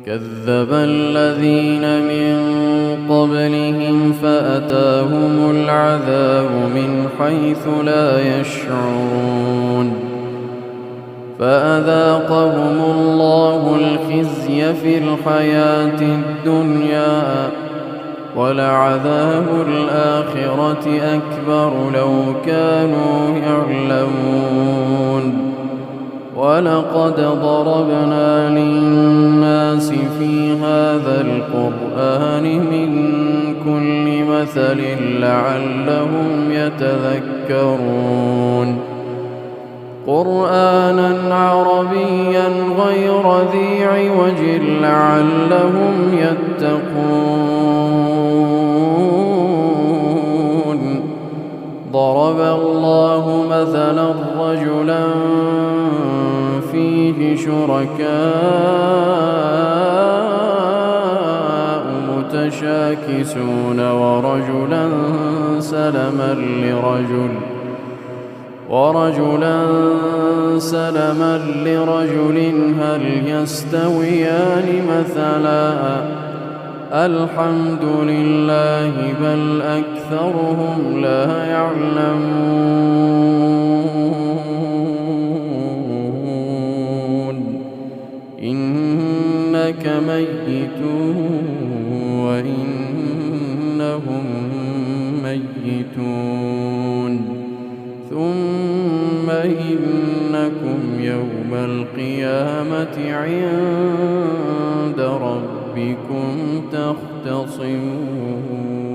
كذب الذين من قبلهم فأتاهم العذاب من حيث لا يشعرون فأذاقهم الله الخزي في الحياة الدنيا ولعذاب الآخرة أكبر لو كانوا يعلمون ولقد ضربنا للناس في هذا القرآن من كل مثل لعلهم يتذكرون قرآنا عربيا غير ذي عوج لعلهم يتقون ضرب الله مثلا رجلا فيه شركاء متشاكسون ورجلا سلما لرجل هل يستويان مثلا الحمد لله بل أكثرهم لا يعلمون إنك ميت وإنهم ميتون ثم إنكم يوم القيامة عند ربكم تختصمون